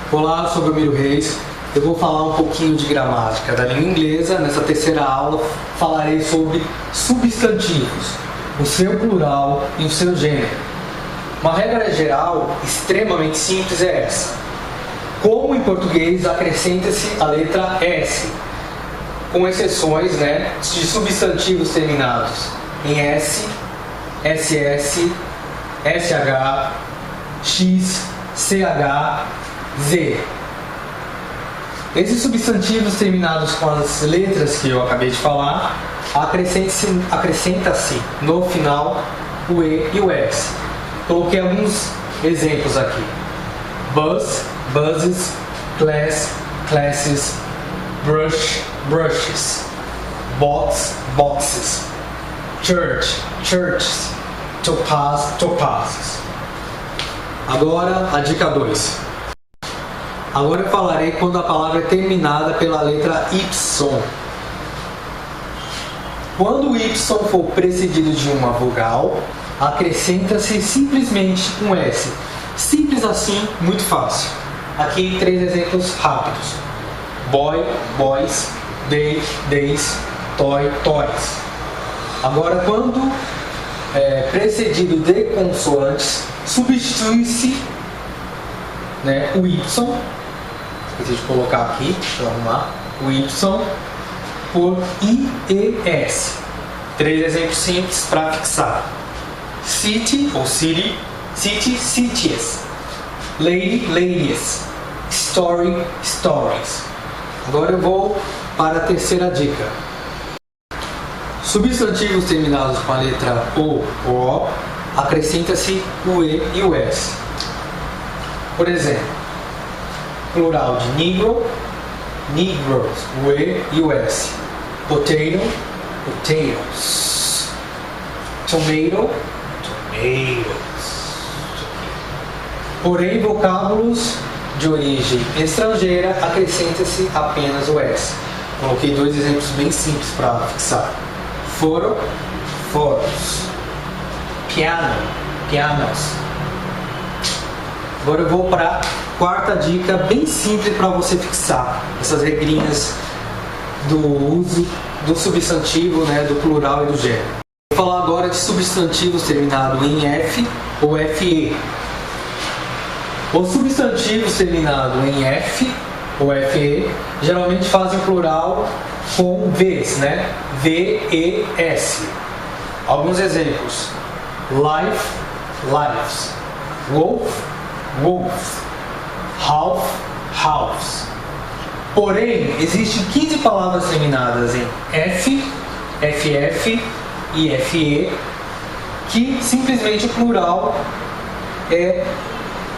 Olá, sou Belmiro Reis. Eu vou falar um pouquinho de gramática da língua inglesa. Nessa terceira aula falarei sobre substantivos, o seu plural e o seu gênero. Uma regra geral extremamente simples é essa. Como em português, acrescenta-se a letra S, com exceções, de substantivos terminados em S, SS, SH, X, CH, Z. Esses substantivos terminados com as letras que eu acabei de falar, acrescenta-se no final o E e o S. Coloquei alguns exemplos aqui. Bus, buses, class, classes, brush, brushes, box, boxes, church, churches, topaz, topazes. Agora a dica 2. Agora eu falarei quando a palavra é terminada pela letra Y. Quando o Y for precedido de uma vogal, acrescenta-se simplesmente um S. Simples assim, muito fácil. Aqui 3 exemplos rápidos. Boy, boys, day, days, toy, toys. Agora, quando é precedido de consoantes, substitui-se o Y, esqueci de colocar aqui, deixa eu arrumar, o Y por IES. 3 exemplos simples para fixar. City ou city, city, cities. Lady, ladies. Story, stories. Agora eu vou para a terceira dica. Substantivos terminados com a letra O, acrescenta-se o E e o S. Por exemplo, plural de negro, negroes, o E e o S. Potato, potatoes. Tomato, tomatoes. Porém, vocábulos de origem estrangeira, acrescenta-se apenas o S. Coloquei 2 exemplos bem simples para fixar. Foro, foros. Piano, pianos. Agora eu vou para a quarta dica, bem simples para você fixar essas regrinhas do uso do substantivo, do plural e do gênero. Vou falar agora de substantivos terminados em F ou FE. Os substantivos terminados em F ou FE geralmente fazem plural com Vs, V-E-S. Alguns exemplos: life, lives, wolf, wolves, half, halves. Porém, existem 15 palavras terminadas em F, FF e FE que simplesmente o plural é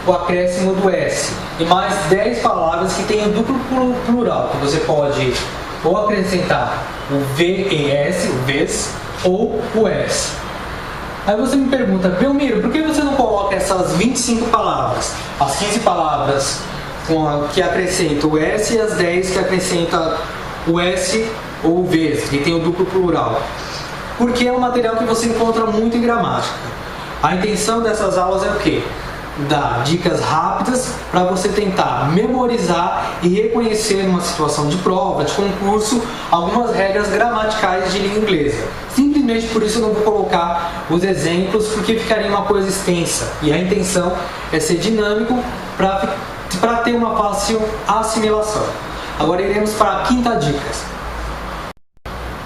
o acréscimo do S. E mais 10 palavras que têm o duplo plural, que você pode ou acrescentar o VES, o Vs, ou o S. Aí você me pergunta, Belmiro, por que você não coloca essas 25 palavras? As 15 palavras que acrescentam o S e as 10 que acrescentam o S ou o Vs, que tem o duplo plural. Porque é um material que você encontra muito em gramática. A intenção dessas aulas é o quê? Dar dicas rápidas para você tentar memorizar e reconhecer numa situação de prova, de concurso, algumas regras gramaticais de língua inglesa. Simplesmente por isso eu não vou colocar os exemplos, porque ficaria uma coisa extensa. E a intenção é ser dinâmico para ter uma fácil assimilação. Agora iremos para a quinta dica.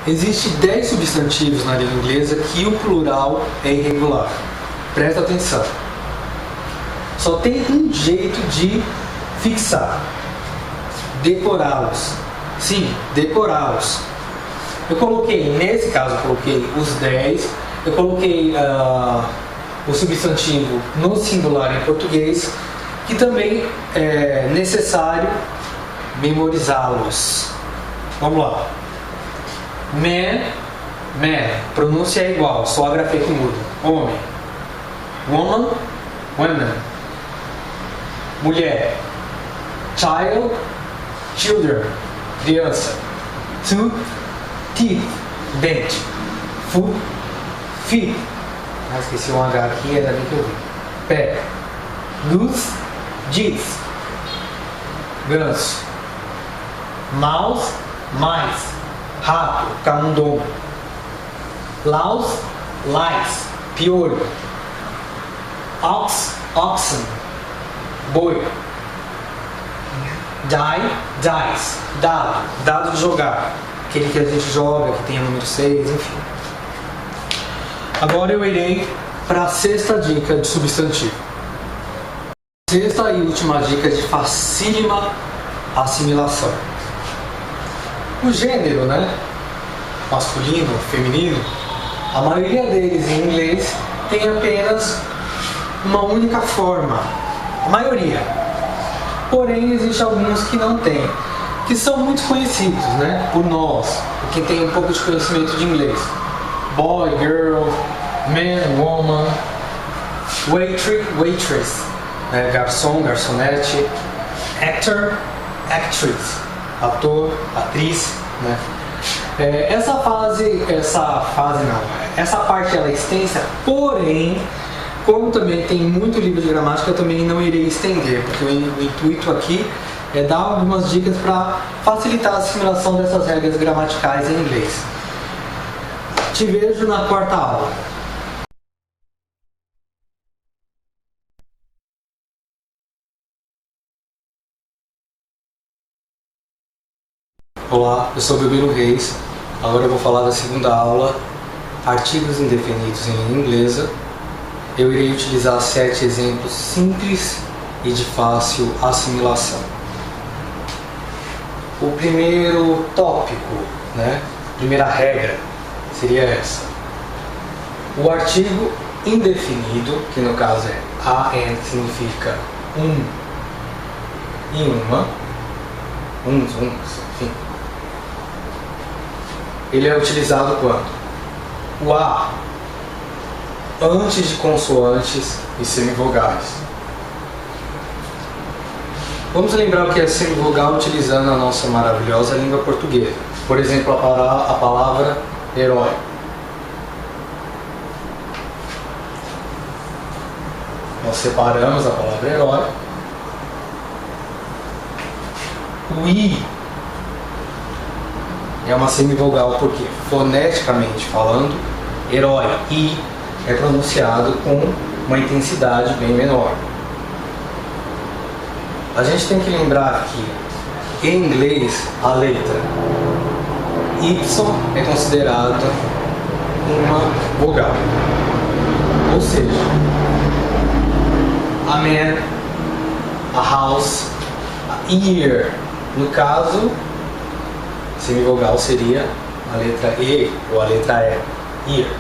Existem 10 substantivos na língua inglesa que o plural é irregular. Presta atenção. Só tem um jeito de fixar: decorá-los. Sim, decorá-los. Eu coloquei, nesse caso, eu coloquei os 10. Eu coloquei o substantivo no singular em português, que também é necessário memorizá-los. Vamos lá. Man, man. Pronúncia é igual, só a grafia que muda. Homem. Woman, women. Mulher. Child, children. Criança. Tooth, teeth. Dente. Foot, feet. Esqueci um H aqui, era ali que eu vi. Pé. Goose, jeans. ganso. Mouse, mais. Rato, camundongo. Louse, lice, piolho. Ox, oxen, boi. Die, dice, dado de jogar. Aquele que a gente joga, que tem o número 6, enfim. Agora eu irei para a sexta dica de substantivo. Sexta e última dica de facílima assimilação. O gênero, né? Masculino, feminino, a maioria deles em inglês tem apenas uma única forma. A maioria. Porém, existem alguns que não têm, que são muito conhecidos, né? Por nós, por quem tem um pouco de conhecimento de inglês. Boy, girl, man, woman, waiter, waitress, né? Garçom, garçonete, actor, actress, ator, atriz, né? Essa parte ela é extensa, porém, como também tem muito livro de gramática, eu também não irei estender, porque o intuito aqui é dar algumas dicas para facilitar a assimilação dessas regras gramaticais em inglês. Te vejo na quarta aula. Olá, eu sou Belmiro Reis. Agora eu vou falar da segunda aula, artigos indefinidos em língua inglesa. Eu irei utilizar 7 exemplos simples e de fácil assimilação. O primeiro tópico, né? Primeira regra seria essa. O artigo indefinido, que no caso é an, significa um e uma, uns, enfim. Ele é utilizado quando o a antes de consoantes e semivogais. Vamos lembrar o que é semivogal utilizando a nossa maravilhosa língua portuguesa. Por exemplo, a palavra herói. Nós separamos a palavra herói. O i é uma semivogal porque, foneticamente falando, herói, i, é pronunciado com uma intensidade bem menor. A gente tem que lembrar que, em inglês, a letra Y é considerada uma vogal. Ou seja, a man, a house, a ear. No caso, semivogal seria a letra E ou a letra E. Ear.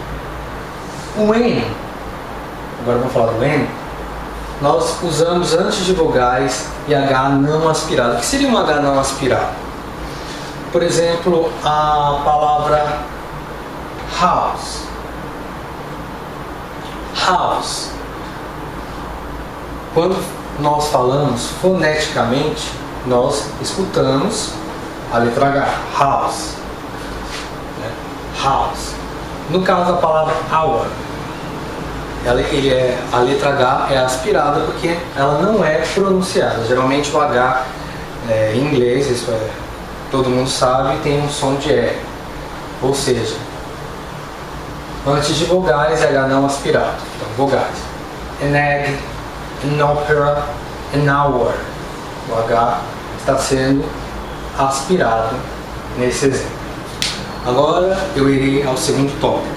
O N, agora vamos falar do N, nós usamos antes de vogais e H não aspirado. O que seria um H não aspirado? Por exemplo, a palavra house. House. Quando nós falamos foneticamente, nós escutamos a letra H. House. House. No caso, a palavra hour, a letra H é aspirada porque ela não é pronunciada. Geralmente o H em inglês, isso todo mundo sabe, tem um som de R. Ou seja, antes de vogais é H não aspirado. Então, vogais. An egg, an opera, an hour. O H está sendo aspirado nesse exemplo. Agora eu irei ao segundo tópico.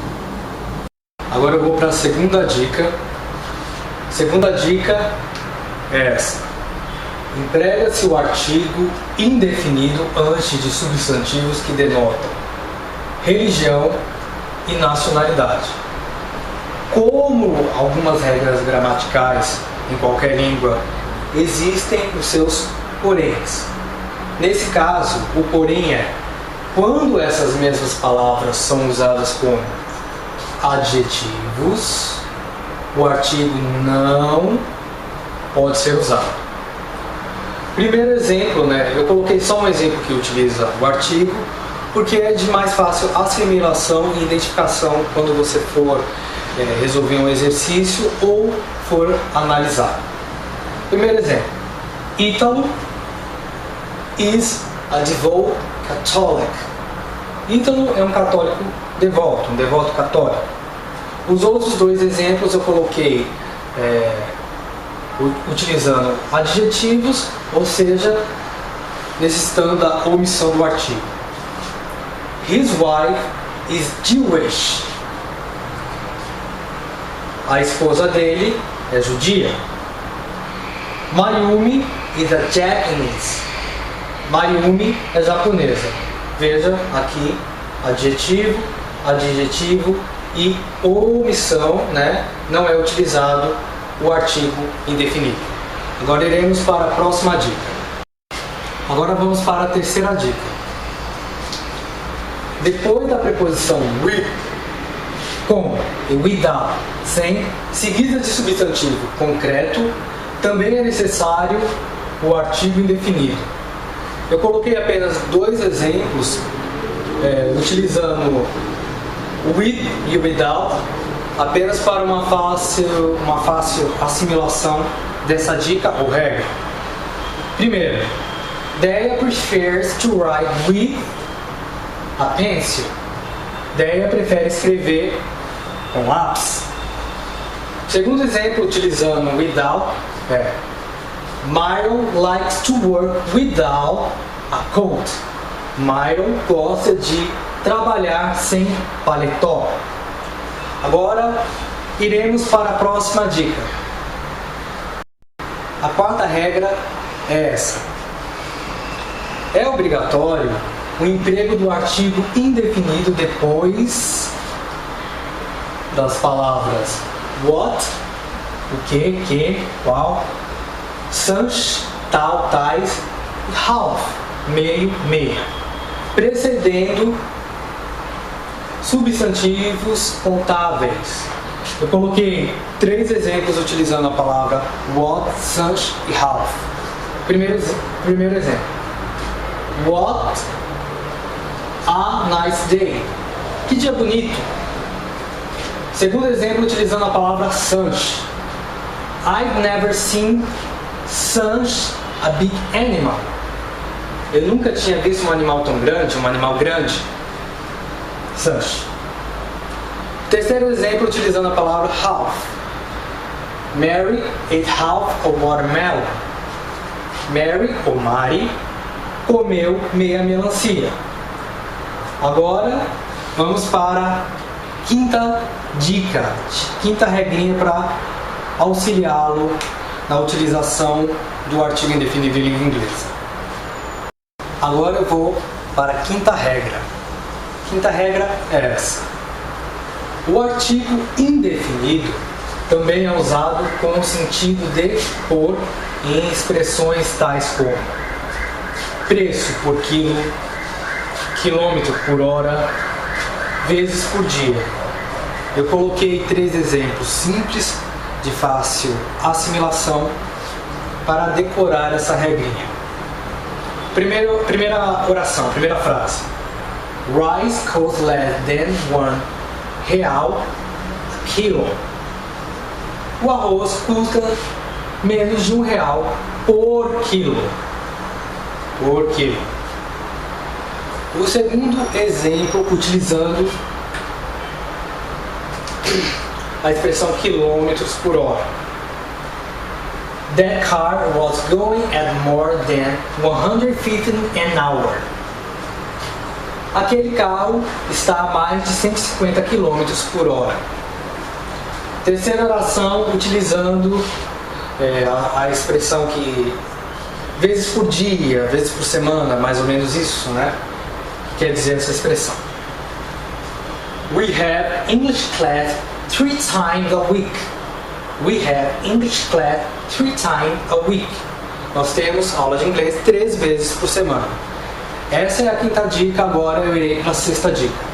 Agora eu vou para a segunda dica. Segunda dica é essa. Emprega-se o artigo indefinido antes de substantivos que denotam religião e nacionalidade. Como algumas regras gramaticais em qualquer língua, existem os seus poréns. Nesse caso, o porém é quando essas mesmas palavras são usadas como adjetivos, o artigo não pode ser usado. Primeiro exemplo, né? Eu coloquei só um exemplo que utiliza o artigo, porque é de mais fácil assimilação e identificação quando você for resolver um exercício ou for analisar. Primeiro exemplo: Ítalo is a devout Catholic. Ítalo é um católico devoto, um devoto católico. Os outros dois exemplos eu coloquei utilizando adjetivos, ou seja, necessitando da omissão do artigo. His wife is Jewish. A esposa dele é judia. Mayumi is a Japanese. Mayumi é japonesa. Veja aqui, adjetivo, adjetivo e omissão, né? Não é utilizado o artigo indefinido. Agora iremos para a próxima dica. Agora vamos para a terceira dica. Depois da preposição with, com e without, sem, seguida de substantivo concreto, também é necessário o artigo indefinido. Eu coloquei apenas dois exemplos, utilizando with e without, apenas para uma fácil assimilação dessa dica ou regra. Primeiro, Deia prefers to write with a pencil. Deia prefere escrever com lápis. Segundo exemplo, utilizando without, Myron likes to work without a coat. Myron gosta de trabalhar sem paletó. Agora, iremos para a próxima dica. A quarta regra é essa. É obrigatório o emprego do artigo indefinido depois das palavras what, o que, qual, such, tal, tais, half, meio, meia, precedendo substantivos contáveis. Eu coloquei três exemplos utilizando a palavra what, such e half. Primeiro exemplo. What a nice day. Que dia bonito. Segundo exemplo, utilizando a palavra such. I've never seen such a big animal. Eu nunca tinha visto um animal tão grande, um animal grande. Such. Terceiro exemplo, utilizando a palavra half. Mary ate half of watermelon. Mary, ou Mari, comeu meia melancia. Agora, vamos para a quinta dica, quinta regrinha para auxiliá-lo na utilização do artigo indefinido em língua inglesa. Agora eu vou para a quinta regra. A quinta regra é essa. O artigo indefinido também é usado com o sentido de por em expressões tais como preço por quilo, quilômetro por hora, vezes por dia. Eu coloquei três exemplos simples, de fácil assimilação, para decorar essa regrinha. Primeira oração, primeira frase. Rice costs less than R$1 a quilo. O arroz custa menos de R$1 por quilo. Por quilo. O segundo exemplo, utilizando a expressão quilômetros por hora. That car was going at more than 150 an hour. Aquele carro está a mais de 150 km por hora. Terceira oração, utilizando a expressão que vezes por dia, vezes por semana, mais ou menos isso, né? Quer dizer essa expressão. We have English class 3 times a week. We have English class 3 times a week. Nós temos aula de inglês 3 vezes por semana. Essa é a quinta dica, agora eu irei para a sexta dica.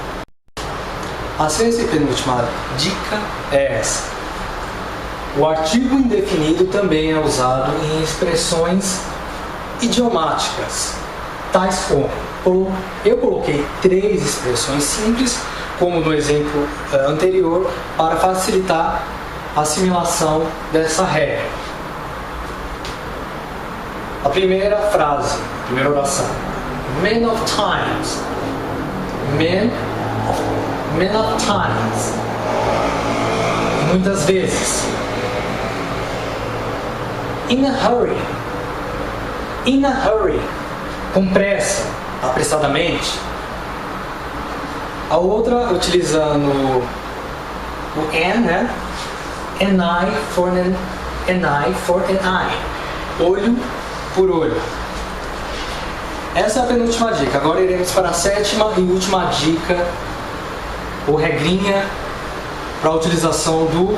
A sexta e penúltima dica é essa. O artigo indefinido também é usado em expressões idiomáticas, tais como, eu coloquei 3 expressões simples, como no exemplo anterior, para facilitar a assimilação dessa regra. A primeira frase, a primeira oração. Many of times. Many of times. Muitas vezes. In a hurry. In a hurry. Com pressa, apressadamente. A outra utilizando o an, né? An eye for an eye. Olho por olho. Essa é a penúltima dica. Agora iremos para a sétima e última dica, ou regrinha, para a utilização do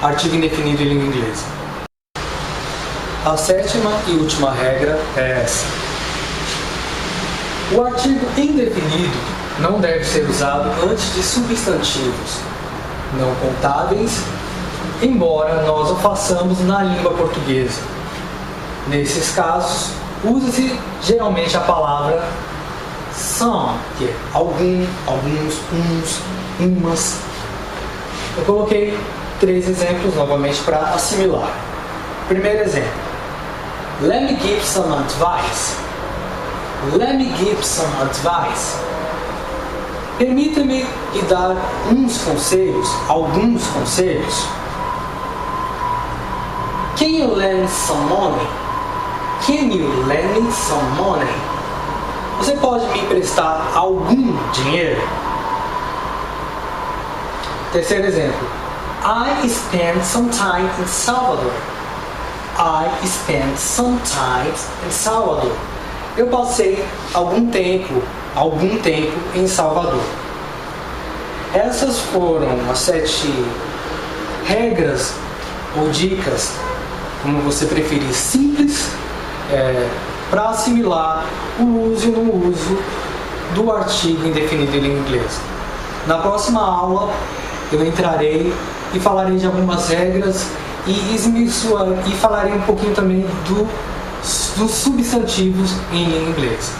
artigo indefinido em língua inglesa. A sétima e última regra é essa. O artigo indefinido não deve ser usado antes de substantivos não contáveis, embora nós o façamos na língua portuguesa. Nesses casos, usa-se geralmente a palavra some, que é algum, alguns, uns, umas. Eu coloquei 3 exemplos novamente para assimilar. Primeiro exemplo. Let me give some advice. Let me give some advice. Permita-me lhe dar uns conselhos, alguns conselhos. Can you lend me some money? Can you lend me some money? Você pode me emprestar algum dinheiro? Terceiro exemplo. I spent some time in Salvador. I spent some time in Salvador. Eu passei algum tempo em Salvador. Essas foram as 7 regras ou dicas, como você preferir, simples, para assimilar o uso e no uso do artigo indefinido em língua inglesa. Na próxima aula eu entrarei e falarei de algumas regras e falarei um pouquinho também dos substantivos em língua inglesa.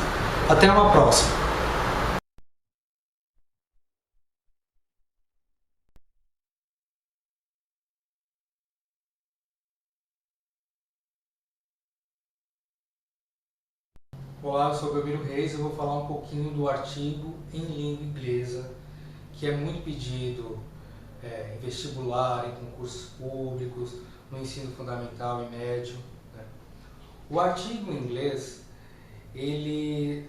Até uma próxima! Olá, eu sou o Belmiro Reis e eu vou falar um pouquinho do artigo em língua inglesa, que é muito pedido em vestibular, em concursos públicos, no ensino fundamental e médio, né? O artigo em inglês, ele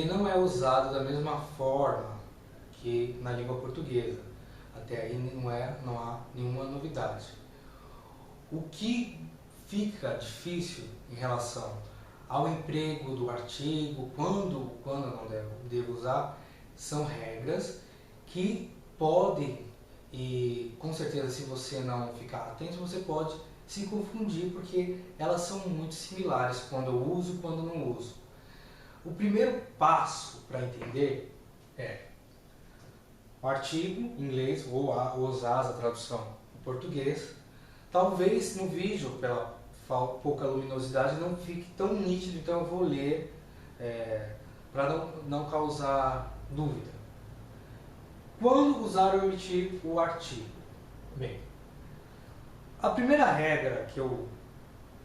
não é usado da mesma forma que na língua portuguesa. Até aí não há nenhuma novidade. O que fica difícil em relação ao emprego do artigo, quando não devo usar, são regras que podem, e com certeza se você não ficar atento, você pode se confundir, porque elas são muito similares quando eu uso e quando não uso. O primeiro passo para entender é o artigo em inglês, ou usar a tradução em português. Talvez no vídeo, pela pouca luminosidade, não fique tão nítido, então eu vou ler para não causar dúvida. Quando usar ou omitir o artigo? Bem, a primeira regra, que eu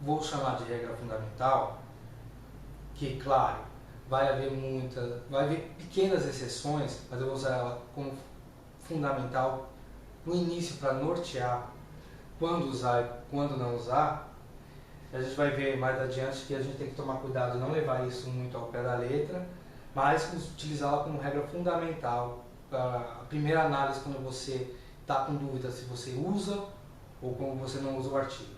vou chamar de regra fundamental, que, claro, vai haver pequenas exceções, mas eu vou usar ela como fundamental no início para nortear quando usar e quando não usar. A gente vai ver mais adiante que a gente tem que tomar cuidado de não levar isso muito ao pé da letra, mas utilizá-la como regra fundamental para a primeira análise, quando você está com dúvida se você usa ou como você não usa o artigo.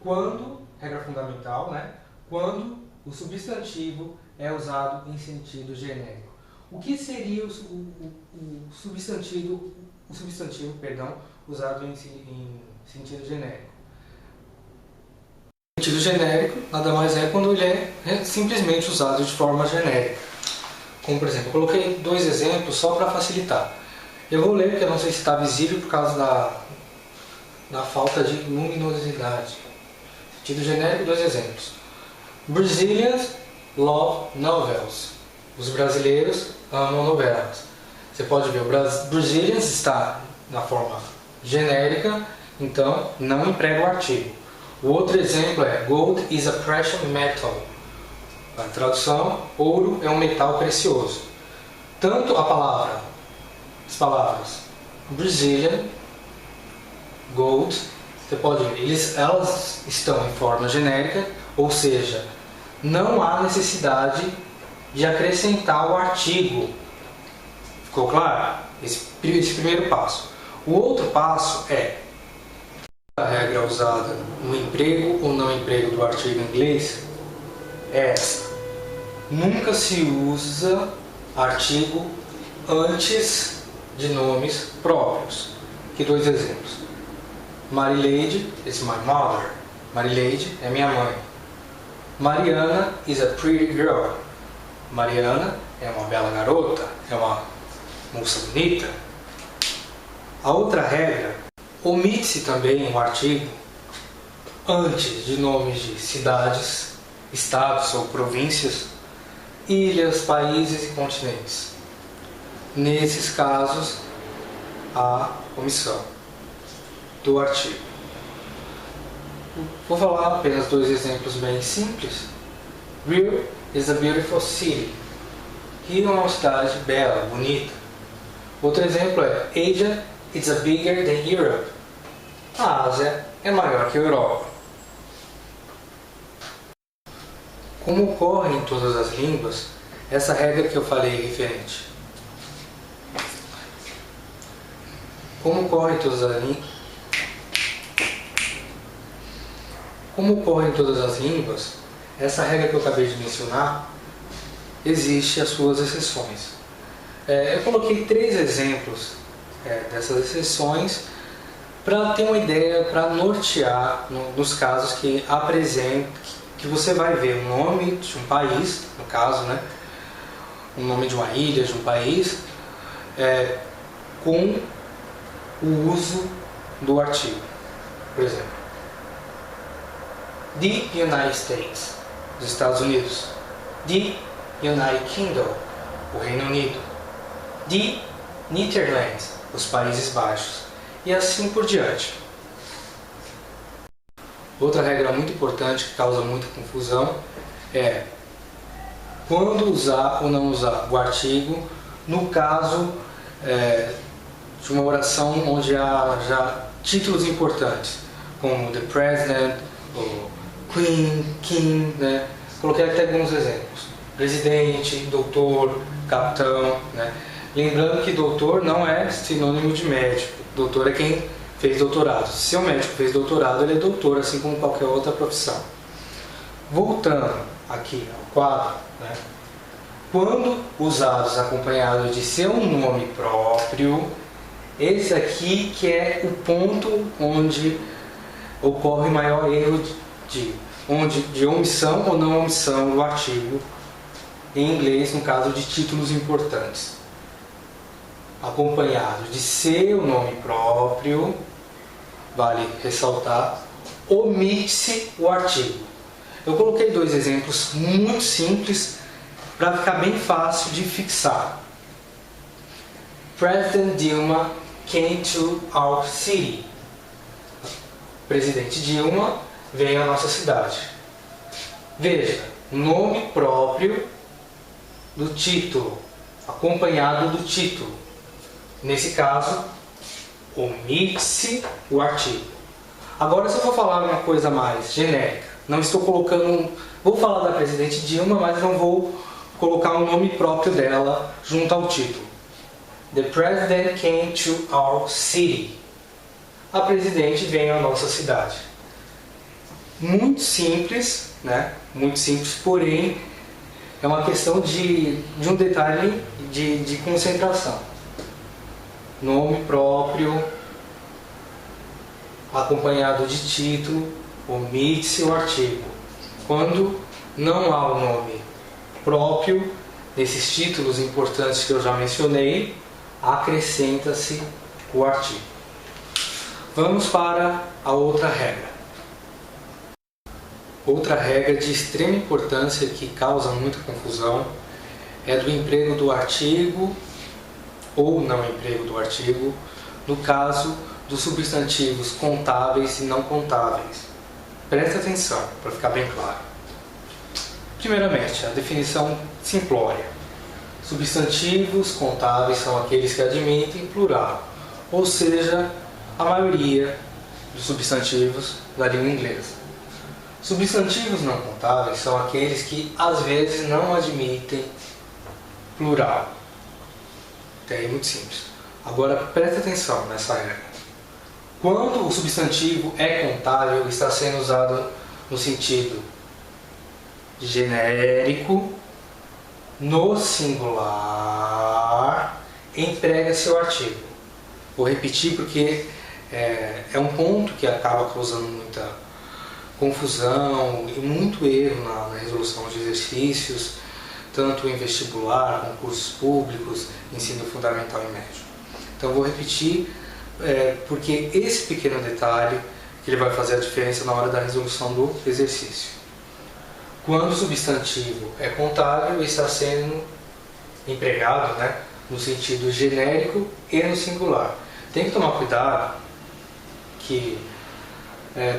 Quando, regra fundamental, né? Quando o substantivo é usado em sentido genérico. O que seria o substantivo usado em sentido genérico? O sentido genérico nada mais é quando ele é simplesmente usado de forma genérica. Como, por exemplo, eu coloquei 2 exemplos só para facilitar. Eu vou ler porque eu não sei se está visível por causa da falta de luminosidade. Sentido genérico, 2 exemplos. Brazilians love novels. Os brasileiros amam novelas. Você pode ver, o Brazilians está na forma genérica, então não emprega o artigo. O outro exemplo é Gold is a precious metal. A tradução, ouro é um metal precioso. Tanto as palavras Brazilian, Gold, você pode ver, elas estão em forma genérica, ou seja, não há necessidade de acrescentar o artigo. Ficou claro? Esse primeiro passo. O outro passo é a regra usada no emprego ou não emprego do artigo em inglês é essa. Nunca se usa artigo antes de nomes próprios. Aqui dois exemplos. Marileide is my mother. Marileide é minha mãe. Mariana is a pretty girl. Mariana é uma bela garota, é uma moça bonita. A outra regra, omite-se também um artigo antes de nomes de cidades, estados ou províncias, ilhas, países e continentes. Nesses casos, há omissão do artigo. Vou falar apenas dois exemplos bem simples. Rio is a beautiful city. Rio é uma cidade bela, bonita. Outro exemplo é Asia is a bigger than Europe. A Ásia é maior que a Europa. Como ocorre em todas as línguas, essa regra que eu falei referente. Como ocorre em todas as línguas, essa regra que eu acabei de mencionar, existe as suas exceções. Eu coloquei 3 exemplos dessas exceções para ter uma ideia, para nortear nos casos que que você vai ver o nome de um país, no caso, né, o nome de uma ilha, de um país, com o uso do artigo. Por exemplo, the United States, dos Estados Unidos. The United Kingdom, o Reino Unido. The Netherlands, os Países Baixos. E assim por diante. Outra regra muito importante que causa muita confusão é quando usar ou não usar o artigo no caso de uma oração onde há já títulos importantes, como the president, ou queen, king, né? Coloquei até alguns exemplos. Presidente, doutor, capitão, né? Lembrando que doutor não é sinônimo de médico. Doutor é quem fez doutorado. Se o médico fez doutorado, ele é doutor, assim como qualquer outra profissão. Voltando aqui ao quadro, né? Quando usados acompanhados de seu nome próprio, esse aqui que é o ponto onde ocorre maior erro de omissão ou não omissão do artigo em inglês, no caso de títulos importantes. Acompanhado de seu nome próprio, vale ressaltar, omite-se o artigo. Eu coloquei 2 exemplos muito simples para ficar bem fácil de fixar. President Dilma came to our city. Presidente Dilma veio à nossa cidade. Veja, nome próprio do título, acompanhado do título. Nesse caso, omite-se o artigo. Agora, se eu for falar uma coisa mais genérica, não estou colocando, vou falar da presidente Dilma, mas não vou colocar o nome próprio dela junto ao título. The president came to our city. A presidente veio à nossa cidade. Muito simples, né? Muito simples, porém é uma questão de um detalhe de concentração. Nome próprio, acompanhado de título, omite-se o artigo. Quando não há o nome próprio, nesses títulos importantes que eu já mencionei, acrescenta-se o artigo. Vamos para a outra regra. Outra regra de extrema importância que causa muita confusão é do emprego do artigo ou não emprego do artigo, no caso dos substantivos contáveis e não contáveis. Preste atenção, para ficar bem claro. Primeiramente, a definição simplória. Substantivos contáveis são aqueles que admitem plural, ou seja, a maioria dos substantivos da língua inglesa. Substantivos não contáveis são aqueles que às vezes não admitem plural. É muito simples. Agora preste atenção nessa regra. Quando o substantivo é contável, está sendo usado no sentido genérico, no singular, emprega-se o artigo. Vou repetir porque é um ponto que acaba causando muita confusão e muito erro na resolução de exercícios, tanto em vestibular, concursos públicos, ensino fundamental e médio. Então vou repetir porque esse pequeno detalhe que ele vai fazer a diferença na hora da resolução do exercício. Quando o substantivo é contável, está sendo empregado, no sentido genérico e no singular. Tem que tomar cuidado que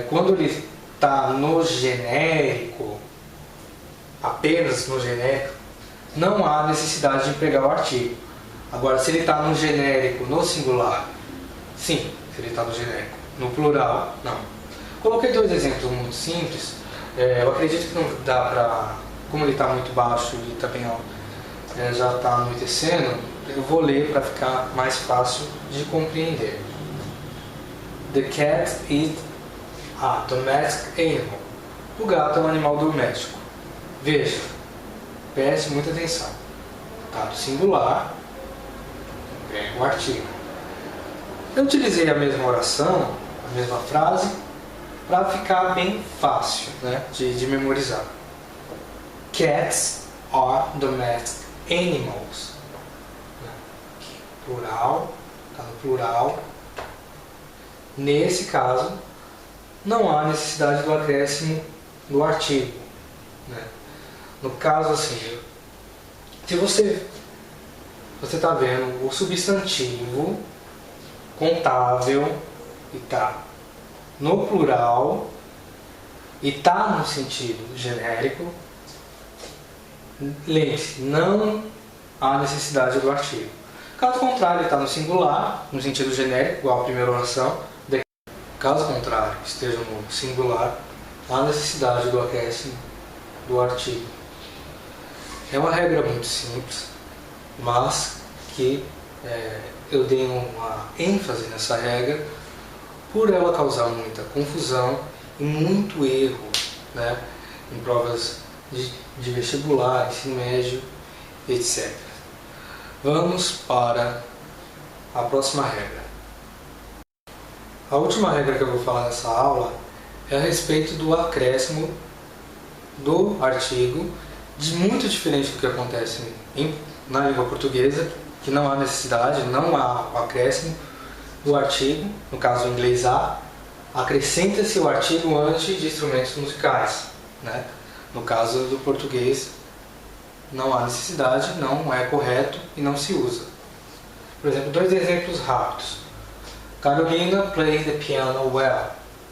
quando ele está no genérico, apenas no genérico, não há necessidade de empregar o artigo. Agora, se ele está no genérico, no singular, sim, se ele está no genérico. No plural, não. Coloquei dois exemplos muito simples. Eu acredito que não dá para... Como ele está muito baixo e também já está anoitecendo, eu vou ler para ficar mais fácil de compreender. The cat is a domestic animal. O gato é um animal doméstico. Veja, preste muita atenção. Está no singular, o artigo. Eu utilizei a mesma oração, a mesma frase, para ficar bem fácil de memorizar. Cats are domestic animals. Plural, está no plural. Nesse caso, não há necessidade do acréscimo do artigo. No caso assim, se você está vendo o substantivo contável e está no plural e está no sentido genérico, lembre-se, não há necessidade do artigo. Caso contrário, está no singular, no sentido genérico, igual a primeira oração. Caso contrário, esteja no singular, há necessidade do acréscimo do artigo. É uma regra muito simples, mas que eu dei uma ênfase nessa regra por ela causar muita confusão e muito erro em provas de vestibular, ensino médio, etc. Vamos para a próxima regra. A última regra que eu vou falar nessa aula é a respeito do acréscimo do artigo, muito diferente do que acontece na língua portuguesa, que não há necessidade, não há o acréscimo do artigo. No caso do inglês há, acrescenta-se o artigo antes de instrumentos musicais. No caso do português não há necessidade, não é correto e não se usa. Por exemplo, dois exemplos rápidos. Carolina plays the piano well.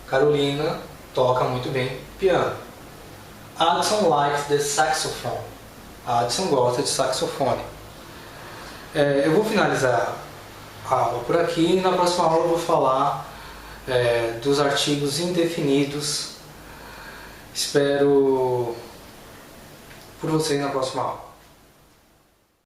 Carolina toca muito bem piano. Addison likes the saxophone. Addison gosta de saxofone. Eu vou finalizar a aula por aqui e na próxima aula eu vou falar dos artigos indefinidos. Espero por vocês na próxima aula.